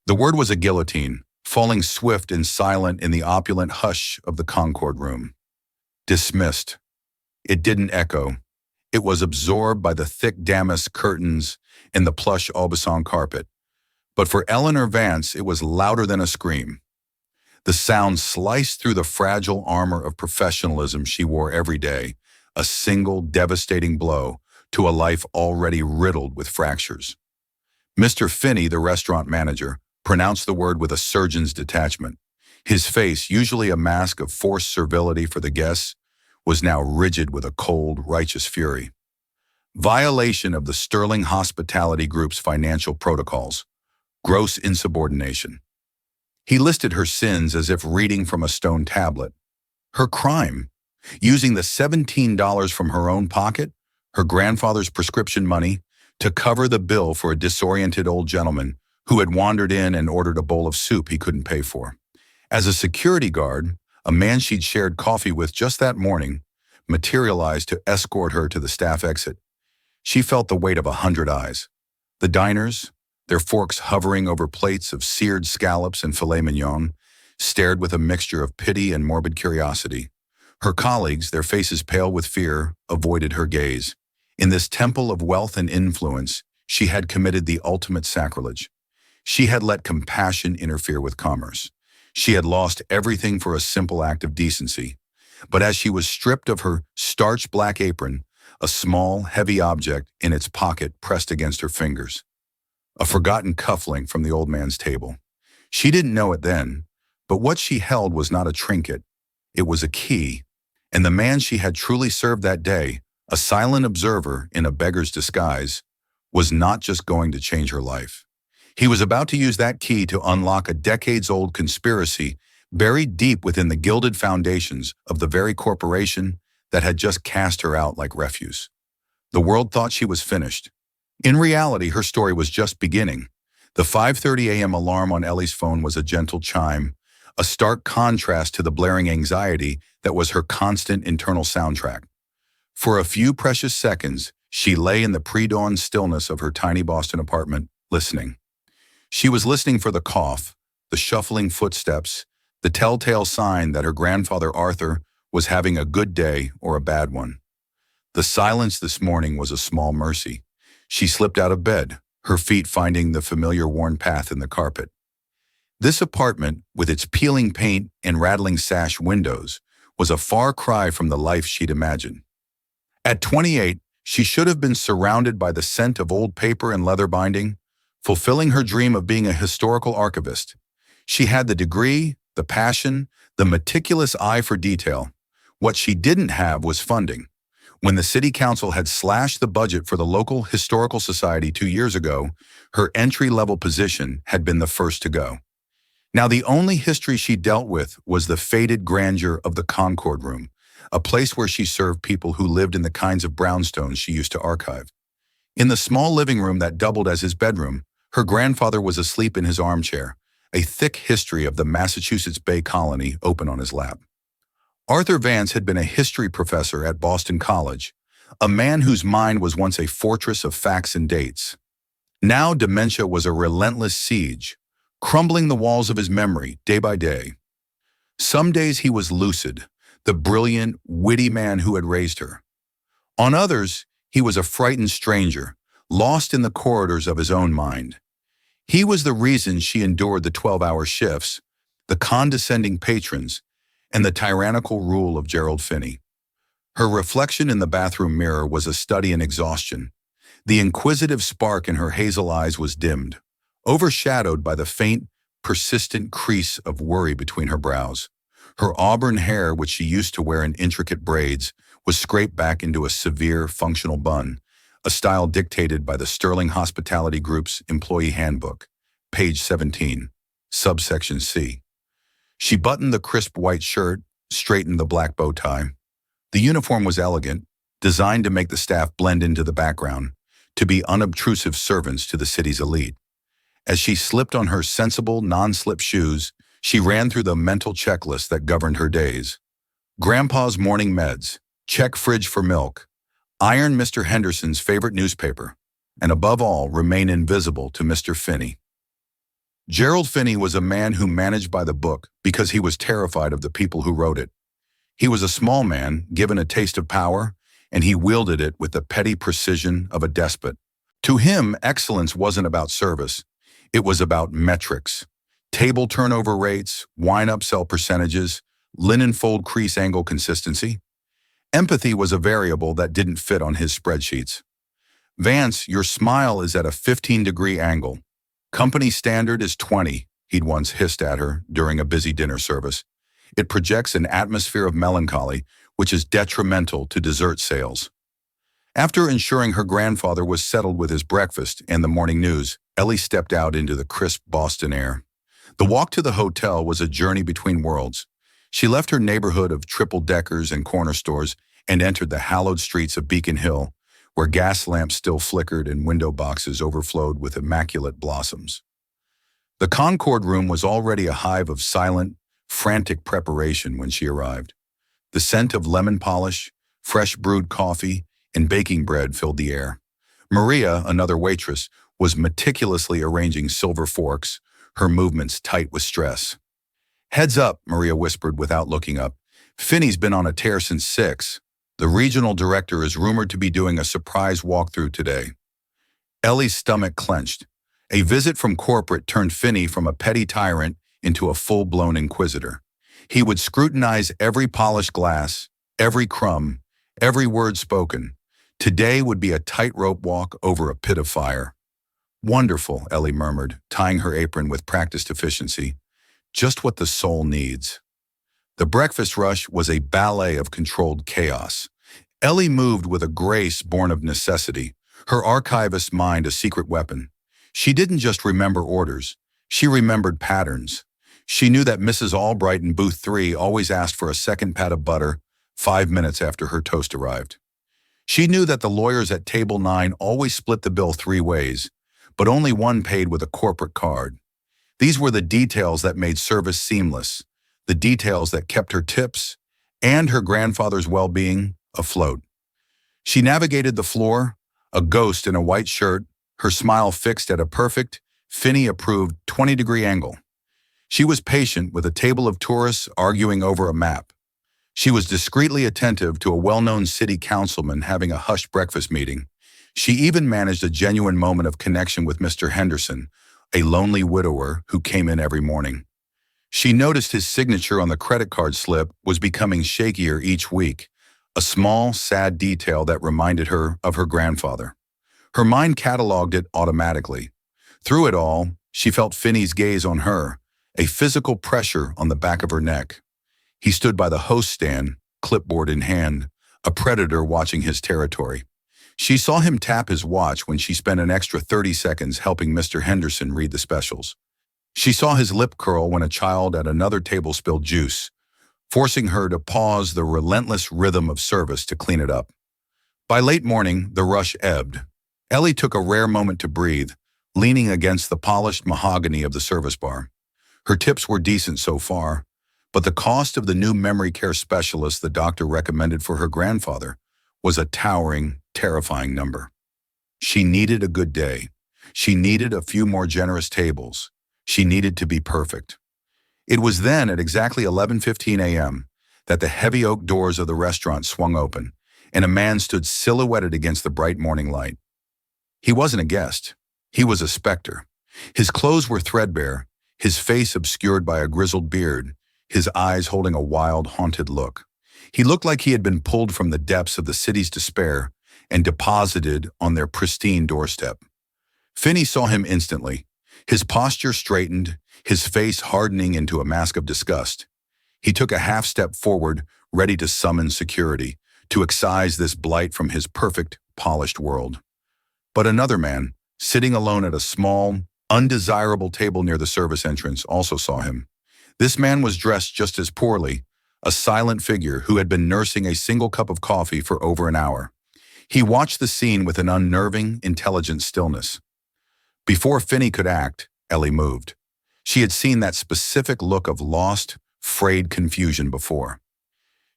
The word was a guillotine, falling swift and silent in the opulent hush of the Concord room. Dismissed. It didn't echo. It was absorbed by the thick damask curtains and the plush Aubusson carpet. But for Eleanor Vance, it was louder than a scream. The sound sliced through the fragile armor of professionalism she wore every day, a single devastating blow to a life already riddled with fractures. Mr. Finney, the restaurant manager, pronounced the word with a surgeon's detachment. His face, usually a mask of forced servility for the guests, was now rigid with a cold, righteous fury. Violation of the Sterling Hospitality Group's financial protocols. Gross insubordination. He listed her sins as if reading from a stone tablet. Her crime, using the $17 from her own pocket, her grandfather's prescription money, to cover the bill for a disoriented old gentleman who had wandered in and ordered a bowl of soup he couldn't pay for. As a security guard, a man she'd shared coffee with just that morning materialized to escort her to the staff exit. She felt the weight of 100 eyes. The diners, their forks hovering over plates of seared scallops and filet mignon, stared with a mixture of pity and morbid curiosity. Her colleagues, their faces pale with fear, avoided her gaze. In this temple of wealth and influence, she had committed the ultimate sacrilege. She had let compassion interfere with commerce. She had lost everything for a simple act of decency. But as she was stripped of her starched black apron, a small, heavy object in its pocket pressed against her fingers. A forgotten cufflink from the old man's table. She didn't know it then, but what she held was not a trinket. It was a key, and the man she had truly served that day, a silent observer in a beggar's disguise, was not just going to change her life. He was about to use that key to unlock a decades-old conspiracy buried deep within the gilded foundations of the very corporation that had just cast her out like refuse. The world thought she was finished. In reality, her story was just beginning. The 5:30 a.m. alarm on Ellie's phone was a gentle chime, a stark contrast to the blaring anxiety that was her constant internal soundtrack. For a few precious seconds, she lay in the pre-dawn stillness of her tiny Boston apartment, listening. She was listening for the cough, the shuffling footsteps, the telltale sign that her grandfather Arthur was having a good day or a bad one. The silence this morning was a small mercy. She slipped out of bed, her feet finding the familiar worn path in the carpet. This apartment, with its peeling paint and rattling sash windows, was a far cry from the life she'd imagined. At 28, she should have been surrounded by the scent of old paper and leather binding, fulfilling her dream of being a historical archivist. She had the degree, the passion, the meticulous eye for detail. What she didn't have was funding. When the city council had slashed the budget for the local historical society 2 years ago, her entry-level position had been the first to go. Now the only history she dealt with was the faded grandeur of the Concord room, a place where she served people who lived in the kinds of brownstones she used to archive. In the small living room that doubled as his bedroom, her grandfather was asleep in his armchair, a thick history of the Massachusetts Bay Colony open on his lap. Arthur Vance had been a history professor at Boston College, a man whose mind was once a fortress of facts and dates. Now dementia was a relentless siege, crumbling the walls of his memory day by day. Some days he was lucid, the brilliant, witty man who had raised her. On others, he was a frightened stranger, lost in the corridors of his own mind. He was the reason she endured the 12-hour shifts, the condescending patrons, and the tyrannical rule of Gerald Finney. Her reflection in the bathroom mirror was a study in exhaustion. The inquisitive spark in her hazel eyes was dimmed, overshadowed by the faint, persistent crease of worry between her brows. Her auburn hair, which she used to wear in intricate braids, was scraped back into a severe, functional bun, a style dictated by the Sterling Hospitality Group's Employee Handbook, page 17, subsection C. She buttoned the crisp white shirt, straightened the black bow tie. The uniform was elegant, designed to make the staff blend into the background, to be unobtrusive servants to the city's elite. As she slipped on her sensible, non-slip shoes, she ran through the mental checklist that governed her days. Grandpa's morning meds, check fridge for milk, iron Mr. Henderson's favorite newspaper, and above all, remain invisible to Mr. Finney. Gerald Finney was a man who managed by the book because he was terrified of the people who wrote it. He was a small man, given a taste of power, and he wielded it with the petty precision of a despot. To him, excellence wasn't about service. It was about metrics. Table turnover rates, wine upsell percentages, linen fold crease angle consistency. Empathy was a variable that didn't fit on his spreadsheets. Vance, your smile is at a 15-degree angle. Company standard is 20, he'd once hissed at her during a busy dinner service. It projects an atmosphere of melancholy, which is detrimental to dessert sales. After ensuring her grandfather was settled with his breakfast and the morning news, Ellie stepped out into the crisp Boston air. The walk to the hotel was a journey between worlds. She left her neighborhood of triple-deckers and corner stores and entered the hallowed streets of Beacon Hill, where gas lamps still flickered and window boxes overflowed with immaculate blossoms. The Concord room was already a hive of silent, frantic preparation when she arrived. The scent of lemon polish, fresh brewed coffee, and baking bread filled the air. Maria, another waitress, was meticulously arranging silver forks, her movements tight with stress. "Heads up," Maria whispered without looking up. "Finney's been on a tear since 6. The regional director is rumored to be doing a surprise walkthrough today." Ellie's stomach clenched. A visit from corporate turned Finney from a petty tyrant into a full-blown inquisitor. He would scrutinize every polished glass, every crumb, every word spoken. Today would be a tightrope walk over a pit of fire. "Wonderful," Ellie murmured, tying her apron with practiced efficiency. "Just what the soul needs." The breakfast rush was a ballet of controlled chaos. Ellie moved with a grace born of necessity, her archivist mind a secret weapon. She didn't just remember orders, she remembered patterns. She knew that Mrs. Albright in booth 3 always asked for a second pat of butter 5 minutes after her toast arrived. She knew that the lawyers at table 9 always split the bill 3 ways, but only one paid with a corporate card. These were the details that made service seamless, the details that kept her tips and her grandfather's well-being afloat. She navigated the floor, a ghost in a white shirt, her smile fixed at a perfect, Finney-approved 20-degree angle. She was patient with a table of tourists arguing over a map. She was discreetly attentive to a well-known city councilman having a hushed breakfast meeting. She even managed a genuine moment of connection with Mr. Henderson, a lonely widower who came in every morning. She noticed his signature on the credit card slip was becoming shakier each week, a small, sad detail that reminded her of her grandfather. Her mind cataloged it automatically. Through it all, she felt Finney's gaze on her, a physical pressure on the back of her neck. He stood by the host stand, clipboard in hand, a predator watching his territory. She saw him tap his watch when she spent an extra 30 seconds helping Mr. Henderson read the specials. She saw his lip curl when a child at another table spilled juice, forcing her to pause the relentless rhythm of service to clean it up. By late morning, the rush ebbed. Ellie took a rare moment to breathe, leaning against the polished mahogany of the service bar. Her tips were decent so far, but the cost of the new memory care specialist the doctor recommended for her grandfather was a towering, terrifying number. She needed a good day. She needed a few more generous tables. She needed to be perfect. It was then at exactly 11:15 a.m. that the heavy oak doors of the restaurant swung open, and a man stood silhouetted against the bright morning light. He wasn't a guest. He was a specter. His clothes were threadbare, his face obscured by a grizzled beard, his eyes holding a wild, haunted look. He looked like he had been pulled from the depths of the city's despair and deposited on their pristine doorstep. Finney saw him instantly. His posture straightened, his face hardening into a mask of disgust. He took a half step forward, ready to summon security, to excise this blight from his perfect, polished world. But another man, sitting alone at a small, undesirable table near the service entrance, also saw him. This man was dressed just as poorly, a silent figure who had been nursing a single cup of coffee for over an hour. He watched the scene with an unnerving, intelligent stillness. Before Finney could act, Ellie moved. She had seen that specific look of lost, frayed confusion before.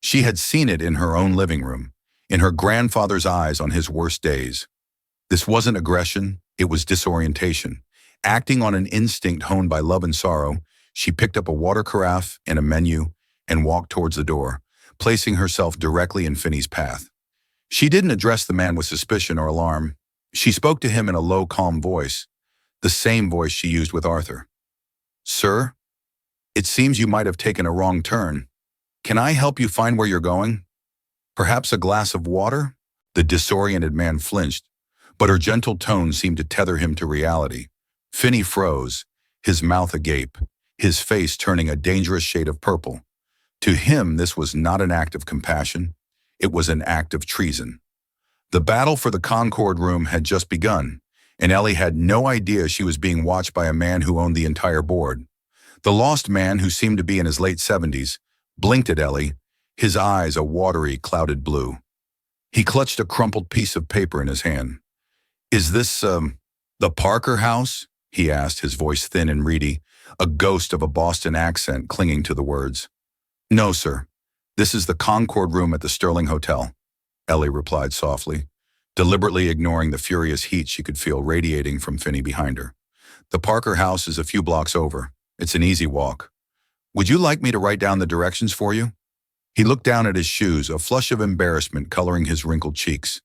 She had seen it in her own living room, in her grandfather's eyes on his worst days. This wasn't aggression, it was disorientation. Acting on an instinct honed by love and sorrow, she picked up a water carafe and a menu and walked towards the door, placing herself directly in Finney's path. She didn't address the man with suspicion or alarm. She spoke to him in a low, calm voice, the same voice she used with Arthur. "Sir, it seems you might have taken a wrong turn. Can I help you find where you're going? Perhaps a glass of water?" The disoriented man flinched, but her gentle tone seemed to tether him to reality. Finney froze, his mouth agape, his face turning a dangerous shade of purple. To him, this was not an act of compassion. It was an act of treason. The battle for the Concord room had just begun, and Ellie had no idea she was being watched by a man who owned the entire board. The lost man, who seemed to be in his late 70s, blinked at Ellie, his eyes a watery, clouded blue. He clutched a crumpled piece of paper in his hand. "Is this, the Parker house?" he asked, his voice thin and reedy, a ghost of a Boston accent clinging to the words. "No, sir. This is the Concord room at the Sterling Hotel," Ellie replied softly, deliberately ignoring the furious heat she could feel radiating from Finney behind her. "The Parker house is a few blocks over. It's an easy walk. Would you like me to write down the directions for you?" He looked down at his shoes, a flush of embarrassment coloring his wrinkled cheeks.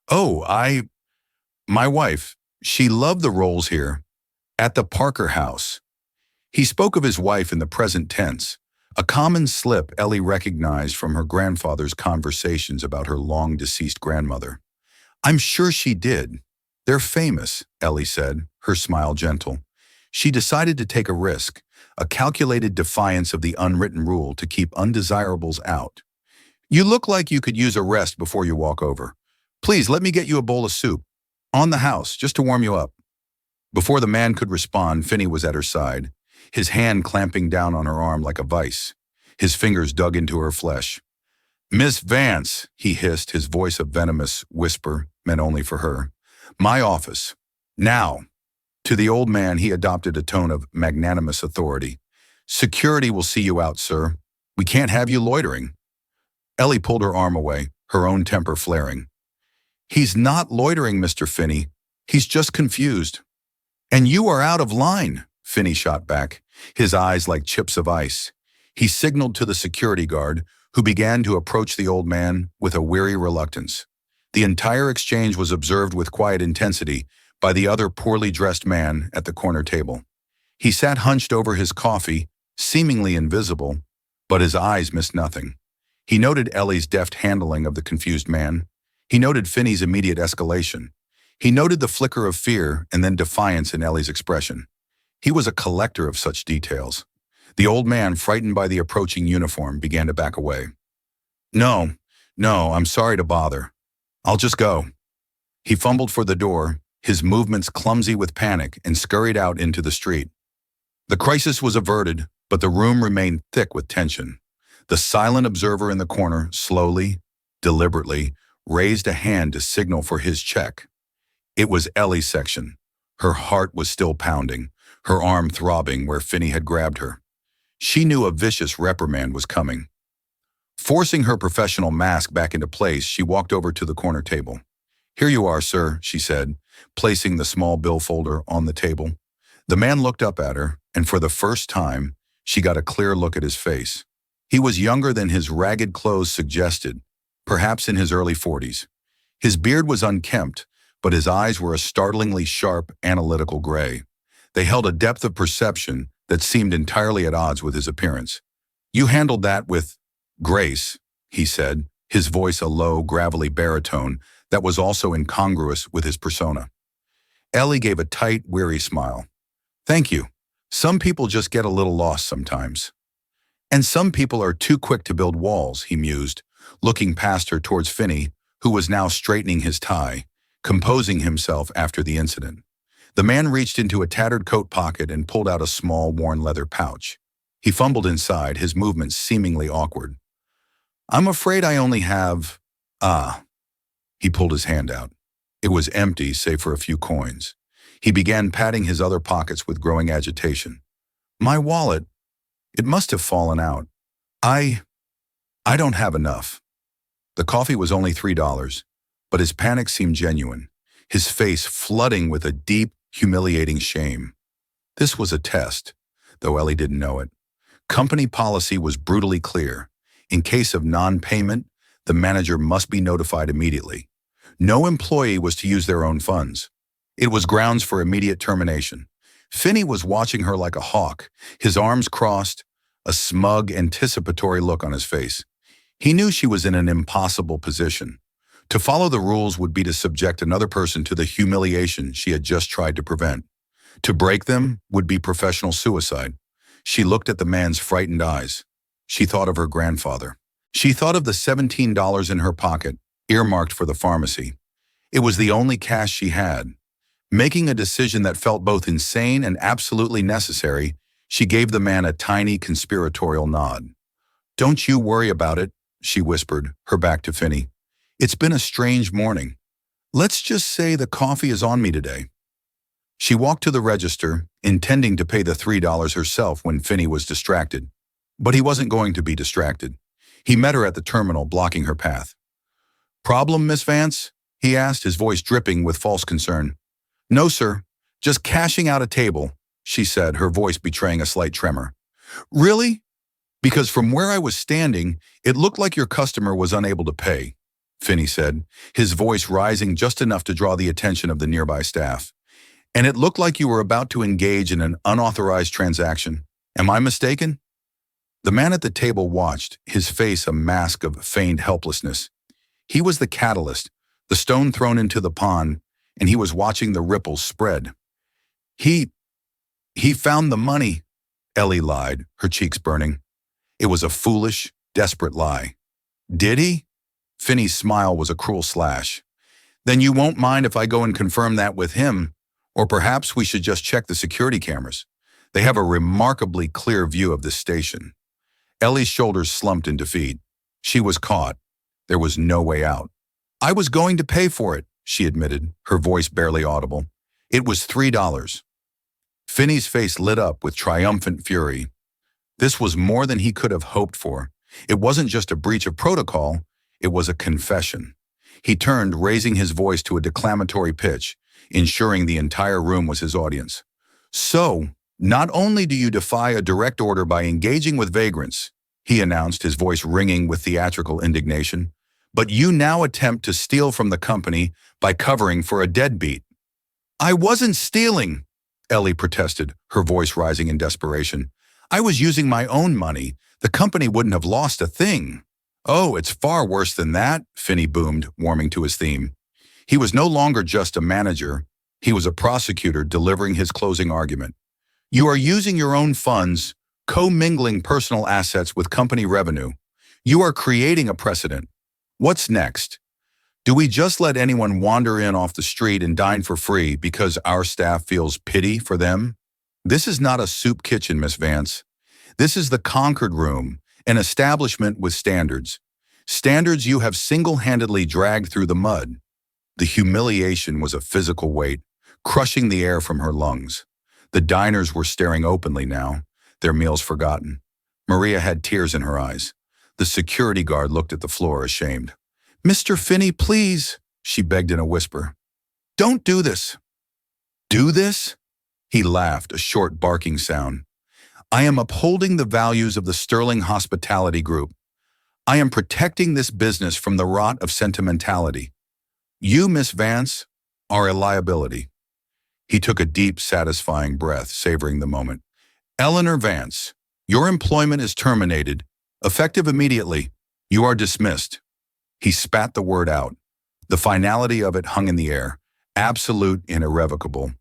"Oh, my wife, she loved the rolls here. At the Parker house." He spoke of his wife in the present tense, a common slip Ellie recognized from her grandfather's conversations about her long-deceased grandmother. "I'm sure she did. They're famous," Ellie said, her smile gentle. She decided to take a risk, a calculated defiance of the unwritten rule to keep undesirables out. "You look like you could use a rest before you walk over. Please let me get you a bowl of soup. On the house, just to warm you up." Before the man could respond, Finney was at her side, his hand clamping down on her arm like a vice. His fingers dug into her flesh. "Miss Vance," he hissed, his voice a venomous whisper meant only for her. "My office. Now." To the old man, he adopted a tone of magnanimous authority. "Security will see you out, sir. We can't have you loitering." Ellie pulled her arm away, her own temper flaring. "He's not loitering, Mr. Finney. He's just confused." "And you are out of line," Finney shot back, his eyes like chips of ice. He signaled to the security guard, who began to approach the old man with a weary reluctance. The entire exchange was observed with quiet intensity by the other poorly dressed man at the corner table. He sat hunched over his coffee, seemingly invisible, but his eyes missed nothing. He noted Ellie's deft handling of the confused man. He noted Finney's immediate escalation. He noted the flicker of fear and then defiance in Ellie's expression. He was a collector of such details. The old man, frightened by the approaching uniform, began to back away. No, I'm sorry to bother. I'll just go." He fumbled for the door, his movements clumsy with panic, and scurried out into the street. The crisis was averted, but the room remained thick with tension. The silent observer in the corner slowly, deliberately, raised a hand to signal for his check. It was Ellie's section. Her heart was still pounding, her arm throbbing where Finney had grabbed her. She knew a vicious reprimand was coming. Forcing her professional mask back into place, she walked over to the corner table. "Here you are, sir," she said, placing the small bill folder on the table. The man looked up at her, and for the first time, she got a clear look at his face. He was younger than his ragged clothes suggested, perhaps in his early 40s. His beard was unkempt, but his eyes were a startlingly sharp, analytical gray. They held a depth of perception that seemed entirely at odds with his appearance. "You handled that with grace," he said, his voice a low, gravelly baritone that was also incongruous with his persona. Ellie gave a tight, weary smile. "Thank you. Some people just get a little lost sometimes." "And some people are too quick to build walls," he mused, looking past her towards Finney, who was now straightening his tie, composing himself after the incident. The man reached into a tattered coat pocket and pulled out a small, worn leather pouch. He fumbled inside, his movements seemingly awkward. "I'm afraid I only have..." He pulled his hand out. It was empty, save for a few coins. He began patting his other pockets with growing agitation. "My wallet. It must have fallen out. I don't have enough." The coffee was only $3, but his panic seemed genuine, his face flooding with a deep, humiliating shame. This was a test, though Ellie didn't know it. Company policy was brutally clear. In case of non-payment, the manager must be notified immediately. No employee was to use their own funds. It was grounds for immediate termination. Finney was watching her like a hawk, his arms crossed, a smug, anticipatory look on his face. He knew she was in an impossible position. To follow the rules would be to subject another person to the humiliation she had just tried to prevent. To break them would be professional suicide. She looked at the man's frightened eyes. She thought of her grandfather. She thought of the $17 in her pocket, earmarked for the pharmacy. It was the only cash she had. Making a decision that felt both insane and absolutely necessary, she gave the man a tiny conspiratorial nod. "Don't you worry about it," she whispered, her back to Finney. "It's been a strange morning. Let's just say the coffee is on me today." She walked to the register, intending to pay the $3 herself when Finney was distracted. But he wasn't going to be distracted. He met her at the terminal, blocking her path. "Problem, Miss Vance?" he asked, his voice dripping with false concern. "No, sir. Just cashing out a table," she said, her voice betraying a slight tremor. "Really? Because from where I was standing, it looked like your customer was unable to pay," Finney said, his voice rising just enough to draw the attention of the nearby staff. "And it looked like you were about to engage in an unauthorized transaction. Am I mistaken?" The man at the table watched, his face a mask of feigned helplessness. He was the catalyst, the stone thrown into the pond, and he was watching the ripples spread. He found the money," Ellie lied, her cheeks burning. It was a foolish, desperate lie. "Did he?" Finney's smile was a cruel slash. "Then you won't mind if I go and confirm that with him, or perhaps we should just check the security cameras. They have a remarkably clear view of this station." Ellie's shoulders slumped in defeat. She was caught. There was no way out. "I was going to pay for it," she admitted, her voice barely audible. "It was $3. Finney's face lit up with triumphant fury. This was more than he could have hoped for. It wasn't just a breach of protocol, it was a confession. He turned, raising his voice to a declamatory pitch, ensuring the entire room was his audience. "So, not only do you defy a direct order by engaging with vagrants," he announced, his voice ringing with theatrical indignation, "but you now attempt to steal from the company by covering for a deadbeat." "I wasn't stealing," Ellie protested, her voice rising in desperation. "I was using my own money. The company wouldn't have lost a thing." "Oh, it's far worse than that," Finney boomed, warming to his theme. He was no longer just a manager. He was a prosecutor delivering his closing argument. "You are using your own funds, co-mingling personal assets with company revenue. You are creating a precedent. What's next? Do we just let anyone wander in off the street and dine for free because our staff feels pity for them? This is not a soup kitchen, Miss Vance. This is the Concord Room, an establishment with standards. Standards you have single-handedly dragged through the mud." The humiliation was a physical weight, crushing the air from her lungs. The diners were staring openly now, their meals forgotten. Maria had tears in her eyes. The security guard looked at the floor, ashamed. "Mr. Finney, please," she begged in a whisper. "Don't do this." "Do this?" He laughed, a short barking sound. "I am upholding the values of the Sterling Hospitality Group. I am protecting this business from the rot of sentimentality. You, Miss Vance, are a liability." He took a deep, satisfying breath, savoring the moment. "Eleanor Vance, your employment is terminated. Effective immediately. You are dismissed." He spat the word out. The finality of it hung in the air, absolute and irrevocable.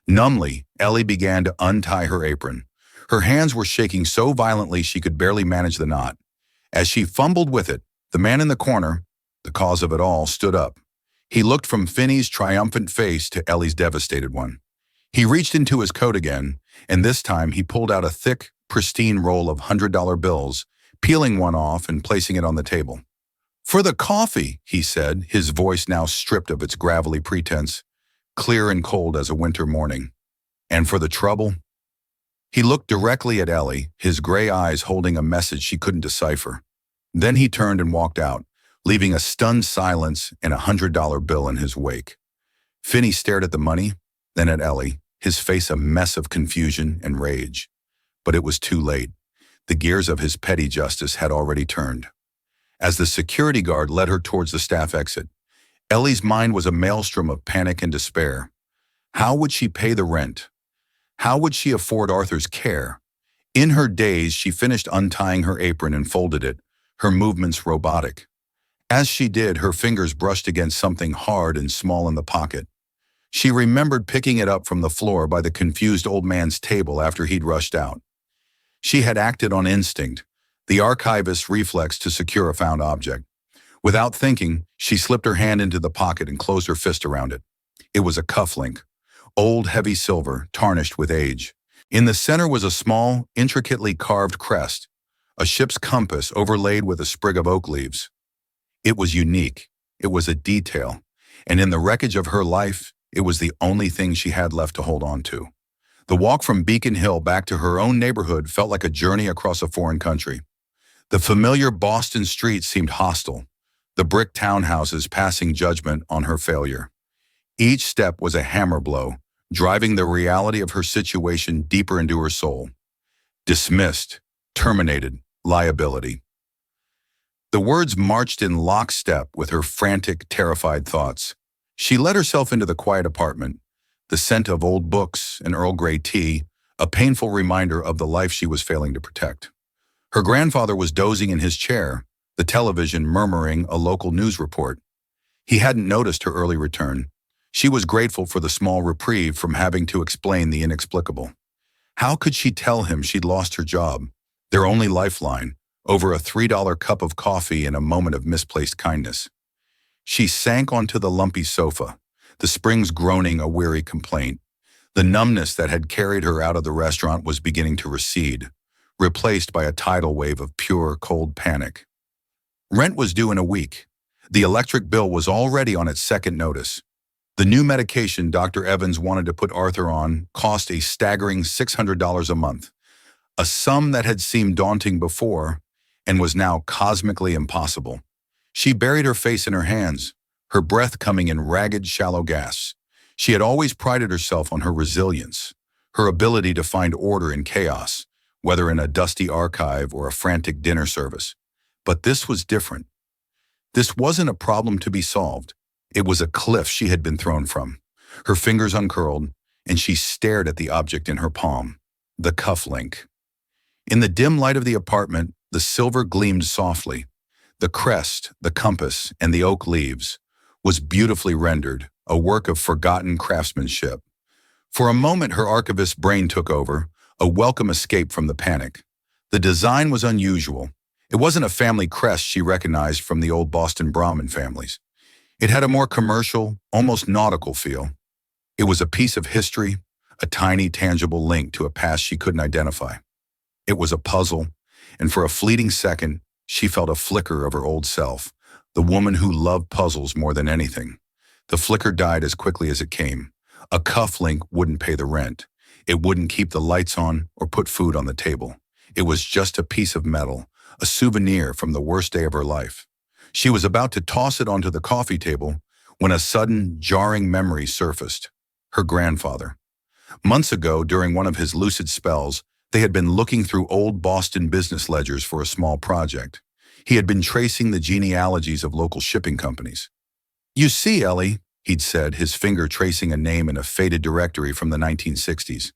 Numbly, Ellie began to untie her apron. Her hands were shaking so violently she could barely manage the knot. As she fumbled with it, the man in the corner, the cause of it all, stood up. He looked from Finney's triumphant face to Ellie's devastated one. He reached into his coat again, and this time he pulled out a thick, pristine roll of $100 bills, peeling one off and placing it on the table. "For the coffee," he said, his voice now stripped of its gravelly pretense, clear and cold as a winter morning. "And for the trouble?" He looked directly at Ellie, his gray eyes holding a message she couldn't decipher. Then he turned and walked out, leaving a stunned silence and a $100 bill in his wake. Finney stared at the money, then at Ellie, his face a mess of confusion and rage. But it was too late. The gears of his petty justice had already turned. As the security guard led her towards the staff exit, Ellie's mind was a maelstrom of panic and despair. How would she pay the rent? How would she afford Arthur's care? In her daze, she finished untying her apron and folded it, her movements robotic. As she did, her fingers brushed against something hard and small in the pocket. She remembered picking it up from the floor by the confused old man's table after he'd rushed out. She had acted on instinct, the archivist's reflex to secure a found object. Without thinking, she slipped her hand into the pocket and closed her fist around it. It was a cufflink, old heavy silver, tarnished with age. In the center was a small, intricately carved crest, a ship's compass overlaid with a sprig of oak leaves. It was unique, it was a detail, and in the wreckage of her life, it was the only thing she had left to hold on to. The walk from Beacon Hill back to her own neighborhood felt like a journey across a foreign country. The familiar Boston streets seemed hostile, the brick townhouses passing judgment on her failure. Each step was a hammer blow, driving the reality of her situation deeper into her soul. Dismissed, terminated, liability. The words marched in lockstep with her frantic, terrified thoughts. She let herself into the quiet apartment, the scent of old books and Earl Grey tea, a painful reminder of the life she was failing to protect. Her grandfather was dozing in his chair, the television murmuring a local news report. He hadn't noticed her early return. She was grateful for the small reprieve from having to explain the inexplicable. How could she tell him she'd lost her job, their only lifeline, over a $3 cup of coffee in a moment of misplaced kindness? She sank onto the lumpy sofa, the springs groaning a weary complaint. The numbness that had carried her out of the restaurant was beginning to recede, replaced by a tidal wave of pure, cold panic. Rent was due in a week. The electric bill was already on its second notice. The new medication Dr. Evans wanted to put Arthur on cost a staggering $600 a month, a sum that had seemed daunting before and was now cosmically impossible. She buried her face in her hands, her breath coming in ragged, shallow gasps. She had always prided herself on her resilience, her ability to find order in chaos, whether in a dusty archive or a frantic dinner service. But this was different. This wasn't a problem to be solved. It was a cliff she had been thrown from. Her fingers uncurled, and she stared at the object in her palm, the cufflink. In the dim light of the apartment, the silver gleamed softly. The crest, the compass, and the oak leaves was beautifully rendered, a work of forgotten craftsmanship. For a moment, her archivist's brain took over, a welcome escape from the panic. The design was unusual. It wasn't a family crest she recognized from the old Boston Brahmin families. It had a more commercial, almost nautical feel. It was a piece of history, a tiny, tangible link to a past she couldn't identify. It was a puzzle, and for a fleeting second, she felt a flicker of her old self, the woman who loved puzzles more than anything. The flicker died as quickly as it came. A cufflink wouldn't pay the rent. It wouldn't keep the lights on or put food on the table. It was just a piece of metal, a souvenir from the worst day of her life. She was about to toss it onto the coffee table when a sudden, jarring memory surfaced. Her grandfather. Months ago, during one of his lucid spells, they had been looking through old Boston business ledgers for a small project. He had been tracing the genealogies of local shipping companies. "You see, Ellie," he'd said, his finger tracing a name in a faded directory from the 1960s.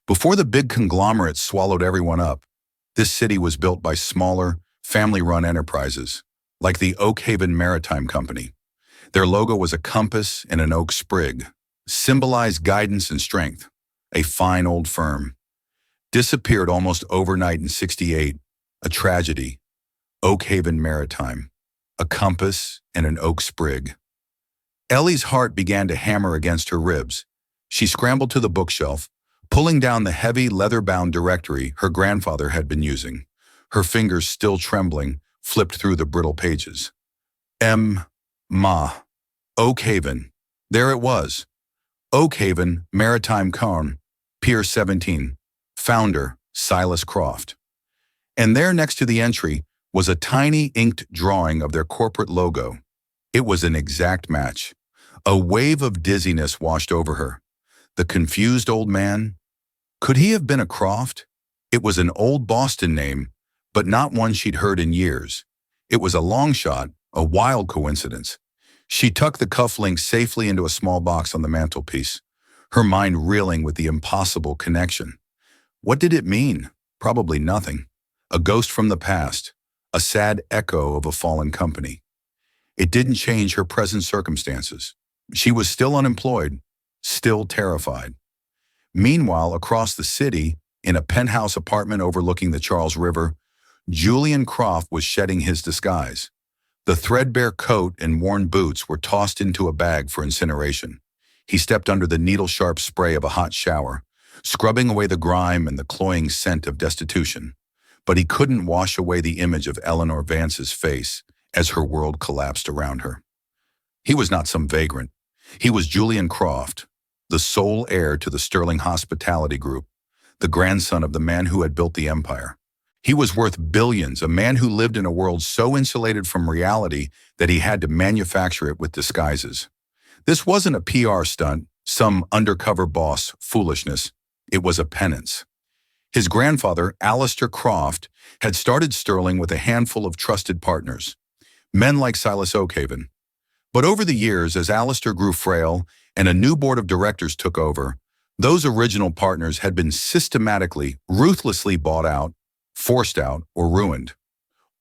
"Before the big conglomerates swallowed everyone up, this city was built by smaller, family-run enterprises, like the Oak Haven Maritime Company. Their logo was a compass and an oak sprig, symbolized guidance and strength. A fine old firm. Disappeared almost overnight in '68. A tragedy. Oak Haven Maritime. A compass and an oak sprig." Ellie's heart began to hammer against her ribs. She scrambled to the bookshelf, pulling down the heavy, leather-bound directory her grandfather had been using. Her fingers, still trembling, flipped through the brittle pages. Ma. Oak Haven. There it was. Oak Haven Maritime Company, Pier 17. Founder, Silas Croft. And there next to the entry was a tiny inked drawing of their corporate logo. It was an exact match. A wave of dizziness washed over her. The confused old man? Could he have been a Croft? It was an old Boston name, but not one she'd heard in years. It was a long shot, a wild coincidence. She tucked the cufflink safely into a small box on the mantelpiece, her mind reeling with the impossible connection. What did it mean? Probably nothing. A ghost from the past, a sad echo of a fallen company. It didn't change her present circumstances. She was still unemployed, still terrified. Meanwhile, across the city, in a penthouse apartment overlooking the Charles River, Julian Croft was shedding his disguise. The threadbare coat and worn boots were tossed into a bag for incineration. He stepped under the needle-sharp spray of a hot shower, scrubbing away the grime and the cloying scent of destitution. But he couldn't wash away the image of Eleanor Vance's face as her world collapsed around her. He was not some vagrant. He was Julian Croft, the sole heir to the Sterling Hospitality Group, the grandson of the man who had built the empire. He was worth billions, a man who lived in a world so insulated from reality that he had to manufacture it with disguises. This wasn't a PR stunt, some undercover boss foolishness. It was a penance. His grandfather, Alistair Croft, had started Sterling with a handful of trusted partners, men like Silas Oakhaven. But over the years, as Alistair grew frail and a new board of directors took over, those original partners had been systematically, ruthlessly bought out, forced out, or ruined.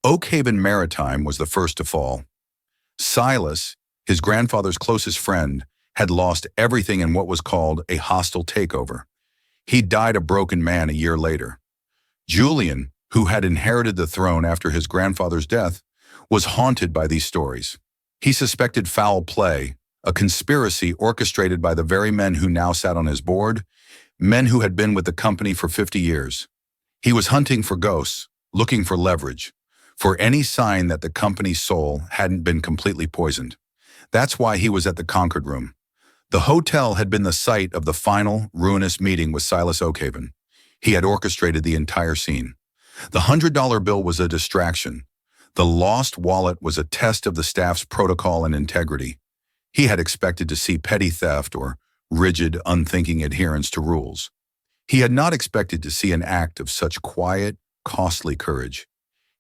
Oakhaven Maritime was the first to fall. Silas, his grandfather's closest friend, had lost everything in what was called a hostile takeover. He died a broken man a year later. Julian, who had inherited the throne after his grandfather's death, was haunted by these stories. He suspected foul play, a conspiracy orchestrated by the very men who now sat on his board, men who had been with the company for 50 years. He was hunting for ghosts, looking for leverage, for any sign that the company's soul hadn't been completely poisoned. That's why he was at the Concord Room. The hotel had been the site of the final, ruinous meeting with Silas Oakhaven. He had orchestrated the entire scene. The $100 bill was a distraction. The lost wallet was a test of the staff's protocol and integrity. He had expected to see petty theft or rigid, unthinking adherence to rules. He had not expected to see an act of such quiet, costly courage.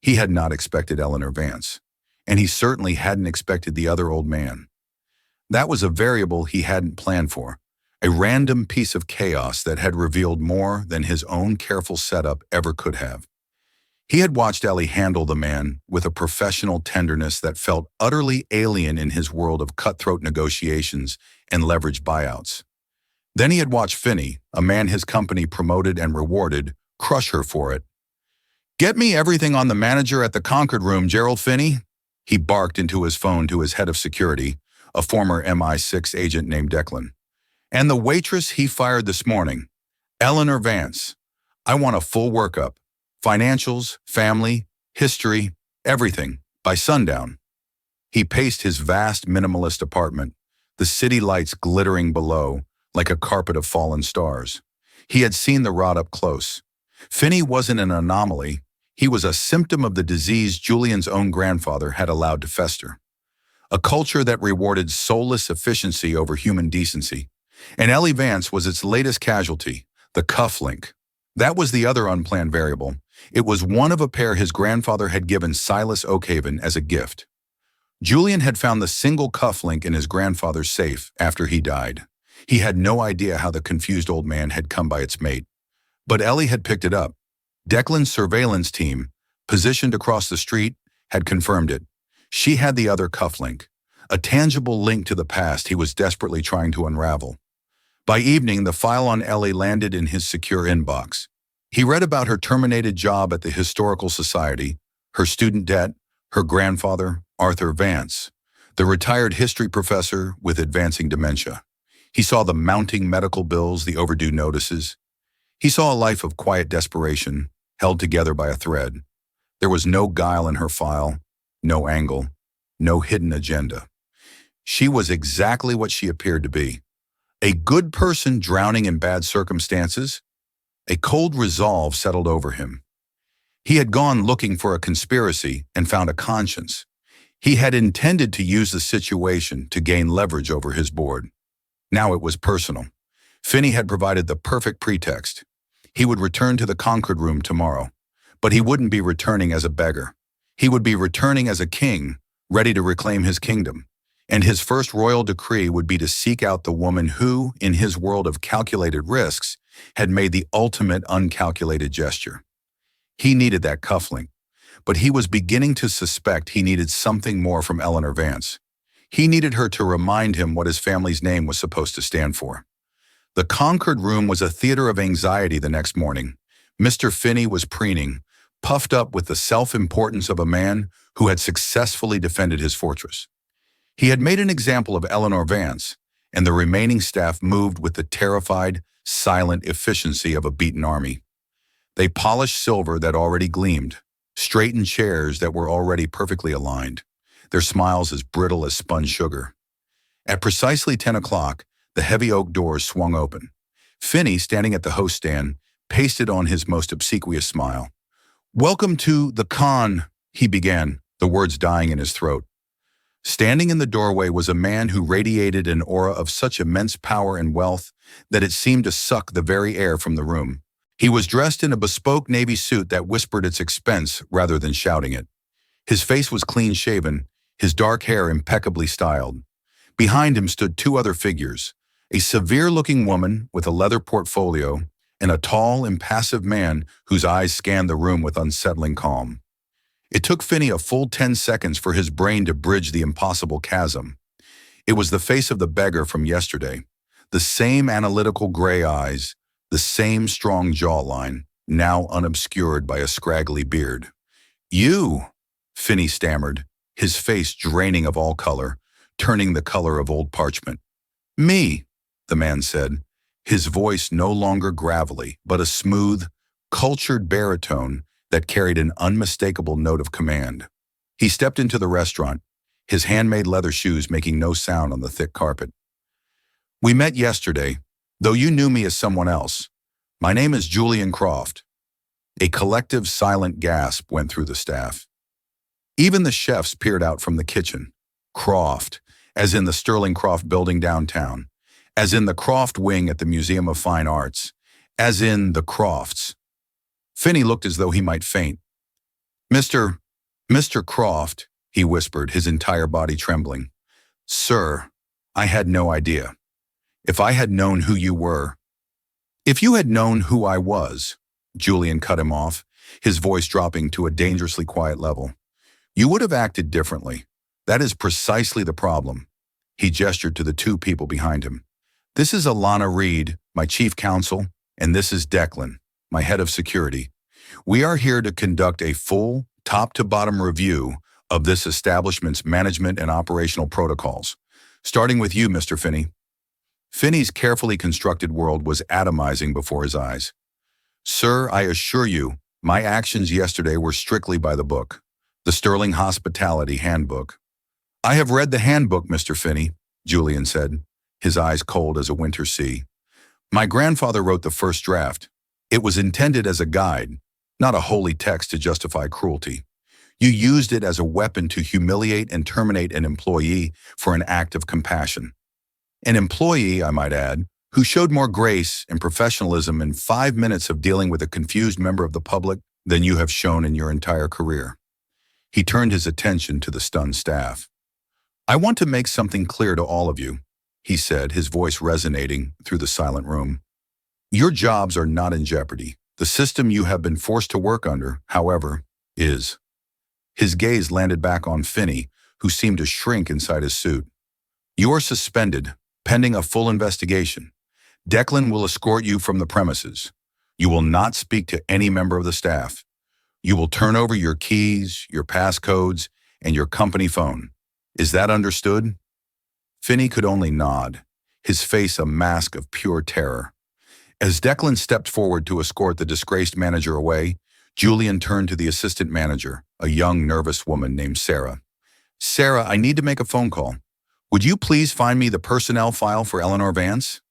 He had not expected Eleanor Vance, and he certainly hadn't expected the other old man. That was a variable he hadn't planned for, a random piece of chaos that had revealed more than his own careful setup ever could have. He had watched Ellie handle the man with a professional tenderness that felt utterly alien in his world of cutthroat negotiations and leveraged buyouts. Then he had watched Finney, a man his company promoted and rewarded, crush her for it. "Get me everything on the manager at the Concord Room, Gerald Finney," he barked into his phone to his head of security, a former MI6 agent named Declan. "And the waitress he fired this morning, Eleanor Vance. I want a full workup. Financials, family, history, everything, by sundown." He paced his vast minimalist apartment, the city lights glittering below like a carpet of fallen stars. He had seen the rot up close. Finney wasn't an anomaly. He was a symptom of the disease Julian's own grandfather had allowed to fester. A culture that rewarded soulless efficiency over human decency. And Ellie Vance was its latest casualty, the cufflink. That was the other unplanned variable. It was one of a pair his grandfather had given Silas Oakhaven as a gift. Julian had found the single cufflink in his grandfather's safe after he died. He had no idea how the confused old man had come by its mate. But Ellie had picked it up. Declan's surveillance team, positioned across the street, had confirmed it. She had the other cufflink, a tangible link to the past he was desperately trying to unravel. By evening, the file on Ellie landed in his secure inbox. He read about her terminated job at the Historical Society, her student debt, her grandfather, Arthur Vance, the retired history professor with advancing dementia. He saw the mounting medical bills, the overdue notices. He saw a life of quiet desperation, held together by a thread. There was no guile in her file, no angle, no hidden agenda. She was exactly what she appeared to be. A good person drowning in bad circumstances. A cold resolve settled over him. He had gone looking for a conspiracy and found a conscience. He had intended to use the situation to gain leverage over his board. Now it was personal. Finney had provided the perfect pretext. He would return to the Concord room tomorrow, but he wouldn't be returning as a beggar. He would be returning as a king, ready to reclaim his kingdom. And his first royal decree would be to seek out the woman who, in his world of calculated risks, had made the ultimate uncalculated gesture. He needed that cufflink, but he was beginning to suspect he needed something more from Eleanor Vance. He needed her to remind him what his family's name was supposed to stand for. The Concord room was a theater of anxiety the next morning. Mr. Finney was preening, puffed up with the self-importance of a man who had successfully defended his fortress. He had made an example of Eleanor Vance, and the remaining staff moved with the terrified, silent efficiency of a beaten army. They polished silver that already gleamed, straightened chairs that were already perfectly aligned, their smiles as brittle as spun sugar. At precisely 10 o'clock, the heavy oak doors swung open. Finney, standing at the host stand, pasted on his most obsequious smile. "Welcome to the con," he began, the words dying in his throat. Standing in the doorway was a man who radiated an aura of such immense power and wealth that it seemed to suck the very air from the room. He was dressed in a bespoke navy suit that whispered its expense rather than shouting it. His face was clean-shaven, his dark hair impeccably styled. Behind him stood two other figures, a severe-looking woman with a leather portfolio and a tall, impassive man whose eyes scanned the room with unsettling calm. It took Finney a full 10 seconds for his brain to bridge the impossible chasm. It was the face of the beggar from yesterday, the same analytical gray eyes, the same strong jawline, now unobscured by a scraggly beard. "You," Finney stammered, his face draining of all color, turning the color of old parchment. "Me," the man said, his voice no longer gravelly, but a smooth, cultured baritone that carried an unmistakable note of command. He stepped into the restaurant, his handmade leather shoes making no sound on the thick carpet. "We met yesterday, though you knew me as someone else. My name is Julian Croft." A collective silent gasp went through the staff. Even the chefs peered out from the kitchen. Croft, as in the Sterling Croft building downtown, as in the Croft wing at the Museum of Fine Arts, as in the Crofts. Finney looked as though he might faint. Mr. Croft," he whispered, his entire body trembling. "Sir, I had no idea. If I had known who you were—" "If you had known who I was," Julian cut him off, his voice dropping to a dangerously quiet level, "you would have acted differently. That is precisely the problem." He gestured to the two people behind him. "This is Alana Reed, my chief counsel, and this is Declan, my head of security. We are here to conduct a full, top-to-bottom review of this establishment's management and operational protocols, starting with you, Mr. Finney." Finney's carefully constructed world was atomizing before his eyes. "Sir, I assure you, my actions yesterday were strictly by the book, the Sterling Hospitality Handbook." "I have read the handbook, Mr. Finney," Julian said, his eyes cold as a winter sea. "My grandfather wrote the first draft. It was intended as a guide, not a holy text to justify cruelty. You used it as a weapon to humiliate and terminate an employee for an act of compassion. An employee, I might add, who showed more grace and professionalism in 5 minutes of dealing with a confused member of the public than you have shown in your entire career." He turned his attention to the stunned staff. "I want to make something clear to all of you," he said, his voice resonating through the silent room. "Your jobs are not in jeopardy. The system you have been forced to work under, however, is." His gaze landed back on Finney, who seemed to shrink inside his suit. "You are suspended, pending a full investigation. Declan will escort you from the premises. You will not speak to any member of the staff. You will turn over your keys, your passcodes, and your company phone. Is that understood?" Finney could only nod, his face a mask of pure terror. As Declan stepped forward to escort the disgraced manager away, Julian turned to the assistant manager, a young, nervous woman named Sarah. "Sarah, I need to make a phone call. Would you please find me the personnel file for Eleanor Vance?"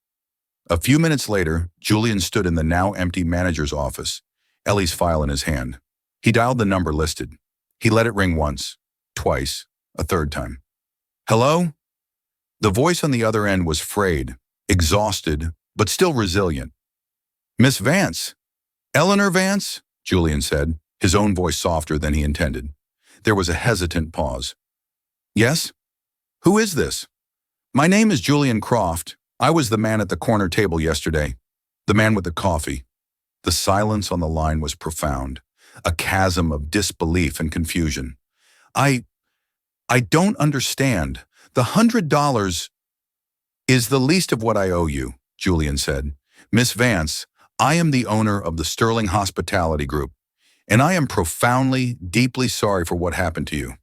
A few minutes later, Julian stood in the now empty manager's office, Ellie's file in his hand. He dialed the number listed. He let it ring once, twice, a third time. "Hello?" The voice on the other end was frayed, exhausted, but still resilient. "Miss Vance." "Eleanor Vance?" Julian said, his own voice softer than he intended. There was a hesitant pause. "Yes? Who is this?" "My name is Julian Croft. I was the man at the corner table yesterday. The man with the coffee." The silence on the line was profound, a chasm of disbelief and confusion. I don't understand. $100 is the least of what I owe you," Julian said. "Miss Vance, I am the owner of the Sterling Hospitality Group, and I am profoundly, deeply sorry for what happened to you.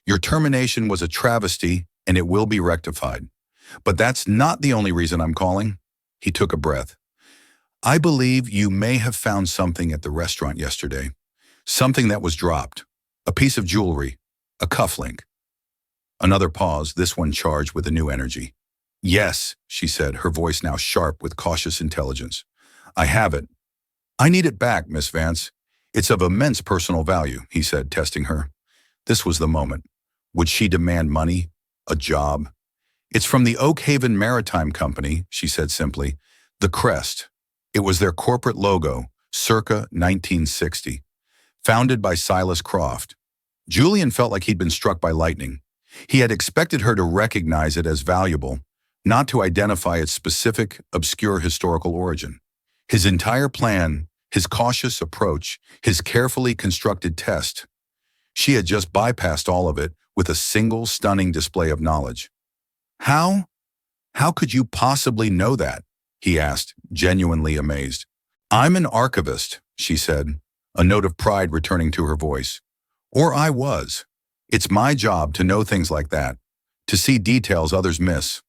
Your termination was a travesty, and it will be rectified. But that's not the only reason I'm calling." He took a breath. "I believe you may have found something at the restaurant yesterday. Something that was dropped. A piece of jewelry. A cufflink." Another pause, this one charged with a new energy. "Yes," she said, her voice now sharp with cautious intelligence. "I have it. I need it back, Miss Vance. It's of immense personal value," he said, testing her. This was the moment. Would she demand money? A job? "It's from the Oak Haven Maritime Company," she said simply. "The crest. It was their corporate logo, circa 1960. Founded by Silas Croft." Julian felt like he'd been struck by lightning. He had expected her to recognize it as valuable, not to identify its specific, obscure historical origin. His entire plan, his cautious approach, his carefully constructed test, she had just bypassed all of it with a single stunning display of knowledge. "How? How could you possibly know that?" he asked, genuinely amazed. "I'm an archivist," she said, a note of pride returning to her voice. "Or I was. It's my job to know things like that, to see details others miss."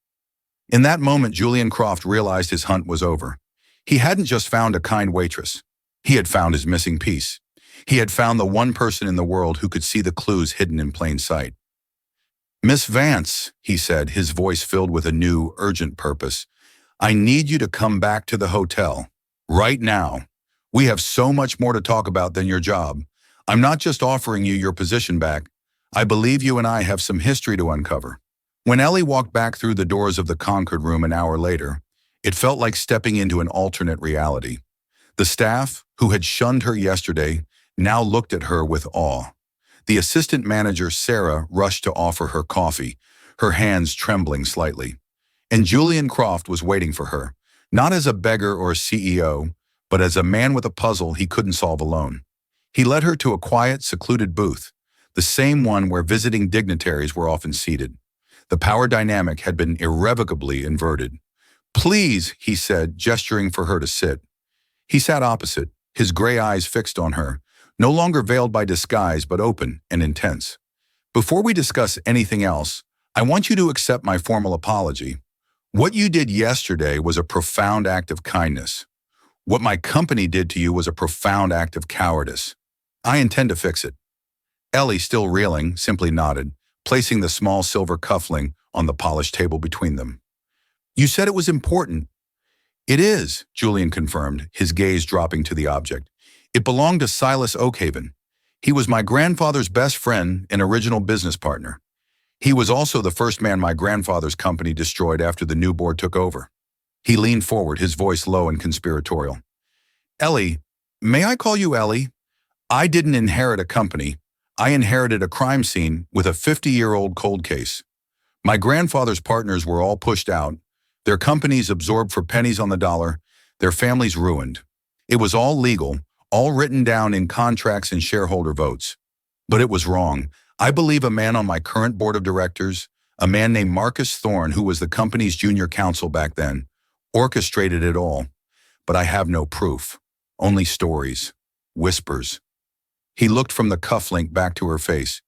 In that moment, Julian Croft realized his hunt was over. He hadn't just found a kind waitress. He had found his missing piece. He had found the one person in the world who could see the clues hidden in plain sight. "Miss Vance," he said, his voice filled with a new, urgent purpose, "I need you to come back to the hotel. Right now. We have so much more to talk about than your job. I'm not just offering you your position back. I believe you and I have some history to uncover." When Ellie walked back through the doors of the Concord room an hour later, it felt like stepping into an alternate reality. The staff, who had shunned her yesterday, now looked at her with awe. The assistant manager, Sarah, rushed to offer her coffee, her hands trembling slightly. And Julian Croft was waiting for her, not as a beggar or a CEO, but as a man with a puzzle he couldn't solve alone. He led her to a quiet, secluded booth, the same one where visiting dignitaries were often seated. The power dynamic had been irrevocably inverted. "Please," he said, gesturing for her to sit. He sat opposite, his gray eyes fixed on her, no longer veiled by disguise but open and intense. "Before we discuss anything else, I want you to accept my formal apology. What you did yesterday was a profound act of kindness. What my company did to you was a profound act of cowardice. I intend to fix it." Ellie, still reeling, simply nodded, placing the small silver cufflink on the polished table between them. "You said it was important." "It is," Julian confirmed, his gaze dropping to the object. "It belonged to Silas Oakhaven. He was my grandfather's best friend and original business partner. He was also the first man my grandfather's company destroyed after the new board took over." He leaned forward, his voice low and conspiratorial. "Ellie, may I call you Ellie? I didn't inherit a company. I inherited a crime scene with a 50-year-old cold case. My grandfather's partners were all pushed out, their companies absorbed for pennies on the dollar, their families ruined. It was all legal, all written down in contracts and shareholder votes. But it was wrong. I believe a man on my current board of directors, a man named Marcus Thorne, who was the company's junior counsel back then, orchestrated it all. But I have no proof, only stories, whispers." He looked from the cufflink back to her face.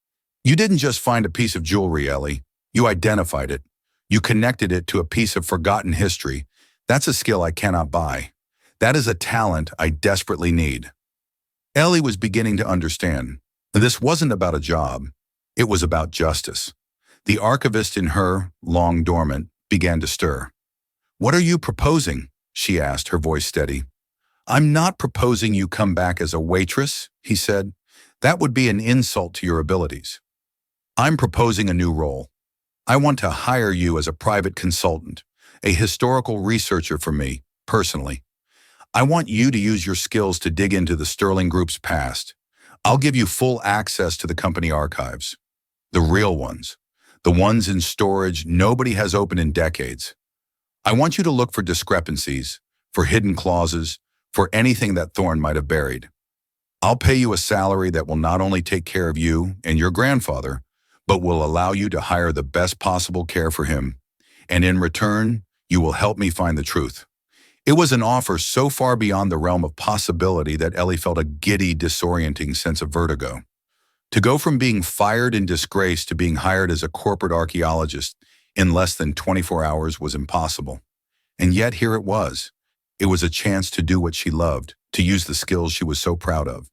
"You didn't just find a piece of jewelry, Ellie. You identified it. You connected it to a piece of forgotten history. That's a skill I cannot buy. That is a talent I desperately need." Ellie was beginning to understand. This wasn't about a job. It was about justice. The archivist in her, long dormant, began to stir. "What are you proposing?" she asked, her voice steady. "I'm not proposing you come back as a waitress," he said. "That would be an insult to your abilities. I'm proposing a new role. I want to hire you as a private consultant, a historical researcher for me, personally. I want you to use your skills to dig into the Sterling Group's past. I'll give you full access to the company archives. The real ones. The ones in storage nobody has opened in decades. I want you to look for discrepancies, for hidden clauses, for anything that Thorne might have buried. I'll pay you a salary that will not only take care of you and your grandfather, but will allow you to hire the best possible care for him. And in return, you will help me find the truth. It was an offer so far beyond the realm of possibility that Ellie felt a giddy, disorienting sense of vertigo. To go from being fired in disgrace to being hired as a corporate archaeologist in less than 24 hours was impossible. And yet here it was. It was a chance to do what she loved, to use the skills she was so proud of.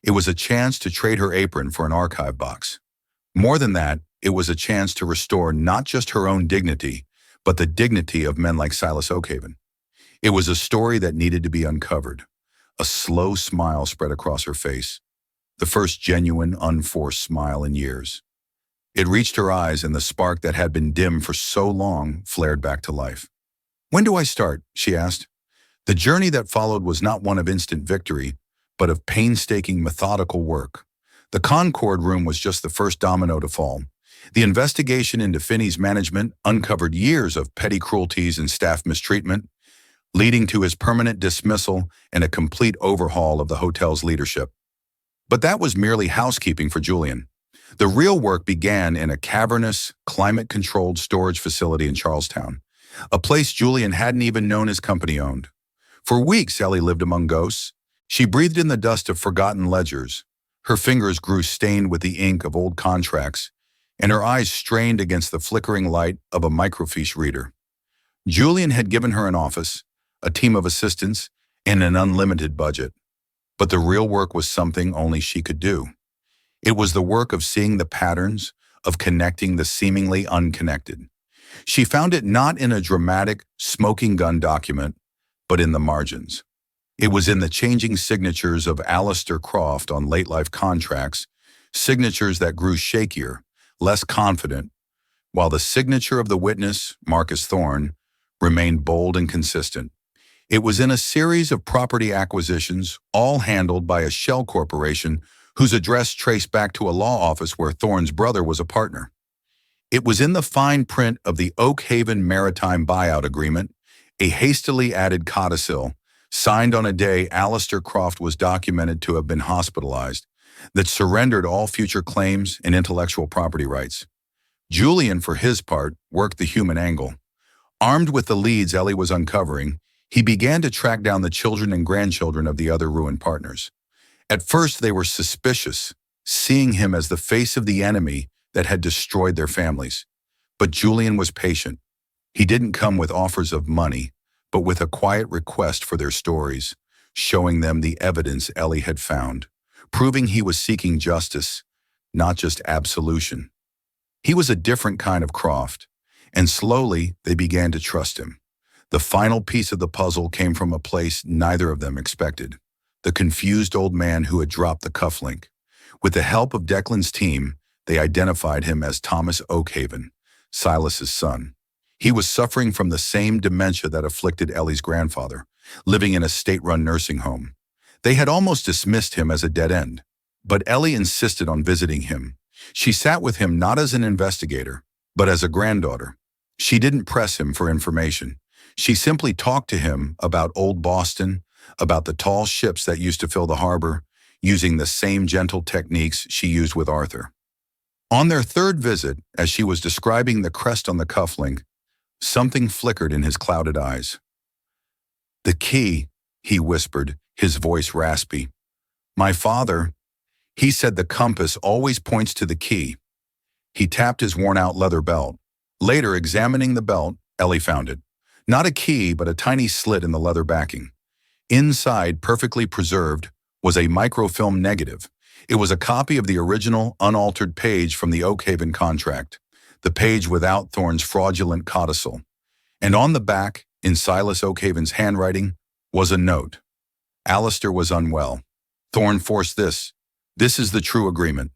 It was a chance to trade her apron for an archive box. More than that, it was a chance to restore not just her own dignity, but the dignity of men like Silas Oakhaven. It was a story that needed to be uncovered. A slow smile spread across her face, the first genuine, unforced smile in years. It reached her eyes, and the spark that had been dim for so long flared back to life. "When do I start?" she asked. The journey that followed was not one of instant victory, but of painstaking, methodical work. The Concord room was just the first domino to fall. The investigation into Finney's management uncovered years of petty cruelties and staff mistreatment, leading to his permanent dismissal and a complete overhaul of the hotel's leadership. But that was merely housekeeping for Julian. The real work began in a cavernous, climate-controlled storage facility in Charlestown, a place Julian hadn't even known his company owned. For weeks, Ellie lived among ghosts. She breathed in the dust of forgotten ledgers. Her fingers grew stained with the ink of old contracts, and her eyes strained against the flickering light of a microfiche reader. Julian had given her an office, a team of assistants, and an unlimited budget. But the real work was something only she could do. It was the work of seeing the patterns, of connecting the seemingly unconnected. She found it not in a dramatic, smoking gun document, but in the margins. It was in the changing signatures of Alistair Croft on late-life contracts, signatures that grew shakier, less confident, while the signature of the witness, Marcus Thorne, remained bold and consistent. It was in a series of property acquisitions, all handled by a shell corporation whose address traced back to a law office where Thorne's brother was a partner. It was in the fine print of the Oakhaven Maritime Buyout Agreement, a hastily added codicil, signed on a day Alistair Croft was documented to have been hospitalized, that surrendered all future claims and intellectual property rights. Julian, for his part, worked the human angle. Armed with the leads Ellie was uncovering, he began to track down the children and grandchildren of the other ruined partners. At first, they were suspicious, seeing him as the face of the enemy that had destroyed their families. But Julian was patient. He didn't come with offers of money, but with a quiet request for their stories, showing them the evidence Ellie had found, proving he was seeking justice, not just absolution. He was a different kind of Croft, and slowly they began to trust him. The final piece of the puzzle came from a place neither of them expected: the confused old man who had dropped the cufflink. With the help of Declan's team, they identified him as Thomas Oakhaven, Silas's son. He was suffering from the same dementia that afflicted Ellie's grandfather, living in a state-run nursing home. They had almost dismissed him as a dead end, but Ellie insisted on visiting him. She sat with him not as an investigator, but as a granddaughter. She didn't press him for information. She simply talked to him about old Boston, about the tall ships that used to fill the harbor, using the same gentle techniques she used with Arthur. On their third visit, as she was describing the crest on the cufflink, something flickered in his clouded eyes. "The key," he whispered, his voice raspy. "My father, he said the compass always points to the key." He tapped his worn-out leather belt. Later, examining the belt, Ellie found it. Not a key, but a tiny slit in the leather backing. Inside, perfectly preserved, was a microfilm negative. It was a copy of the original, unaltered page from the Oakhaven contract, the page without Thorne's fraudulent codicil. And on the back, in Silas Oakhaven's handwriting, was a note. Alistair was unwell. Thorne forced this. This is the true agreement.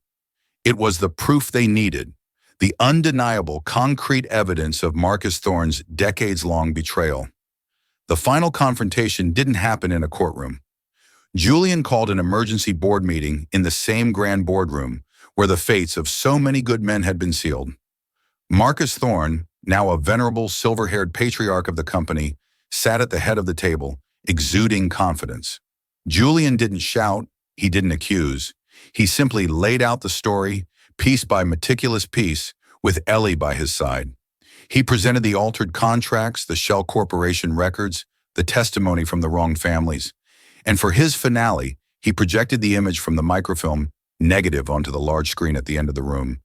It was the proof they needed, the undeniable, concrete evidence of Marcus Thorne's decades-long betrayal. The final confrontation didn't happen in a courtroom. Julian called an emergency board meeting in the same grand boardroom where the fates of so many good men had been sealed. Marcus Thorne, now a venerable silver-haired patriarch of the company, sat at the head of the table, exuding confidence. Julian didn't shout, he didn't accuse. He simply laid out the story, piece by meticulous piece, with Ellie by his side. He presented the altered contracts, the Shell Corporation records, the testimony from the wronged families. And for his finale, he projected the image from the microfilm negative onto the large screen at the end of the room,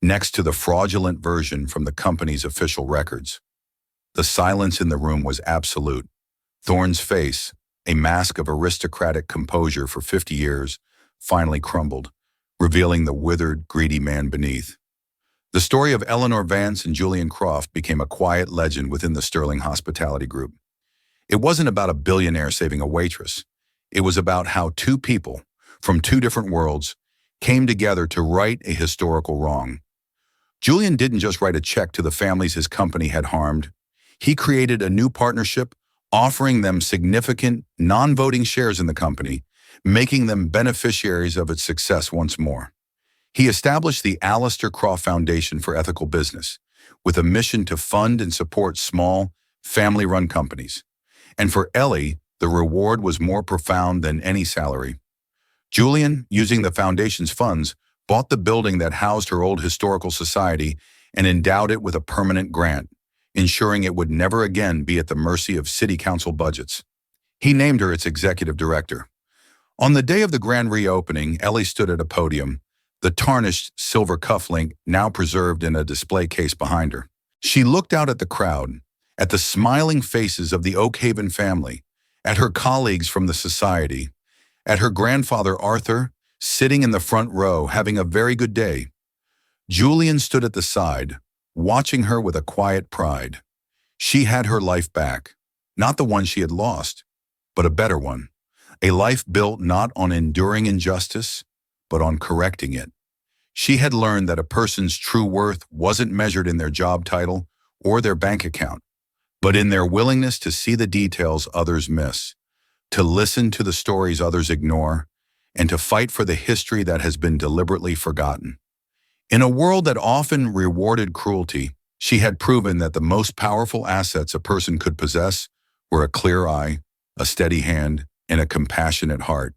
next to the fraudulent version from the company's official records. The silence in the room was absolute. Thorne's face, a mask of aristocratic composure for 50 years, finally crumbled, revealing the withered, greedy man beneath. The story of Eleanor Vance and Julian Croft became a quiet legend within the Sterling Hospitality Group. It wasn't about a billionaire saving a waitress. It was about how two people, from two different worlds, came together to right a historical wrong. Julian didn't just write a check to the families his company had harmed. He created a new partnership, offering them significant, non-voting shares in the company, making them beneficiaries of its success once more. He established the Alistair Croft Foundation for Ethical Business, with a mission to fund and support small, family-run companies. And for Ellie, the reward was more profound than any salary. Julian, using the foundation's funds, bought the building that housed her old historical society and endowed it with a permanent grant, ensuring it would never again be at the mercy of city council budgets. He named her its executive director. On the day of the grand reopening, Ellie stood at a podium, the tarnished silver cufflink now preserved in a display case behind her. She looked out at the crowd, at the smiling faces of the Oak Haven family, at her colleagues from the society, at her grandfather Arthur, sitting in the front row having a very good day. Julian stood at the side, watching her with a quiet pride. She had her life back, not the one she had lost, but a better one, a life built not on enduring injustice, but on correcting it. She had learned that a person's true worth wasn't measured in their job title or their bank account, but in their willingness to see the details others miss, to listen to the stories others ignore, and to fight for the history that has been deliberately forgotten. In a world that often rewarded cruelty, she had proven that the most powerful assets a person could possess were a clear eye, a steady hand, and a compassionate heart.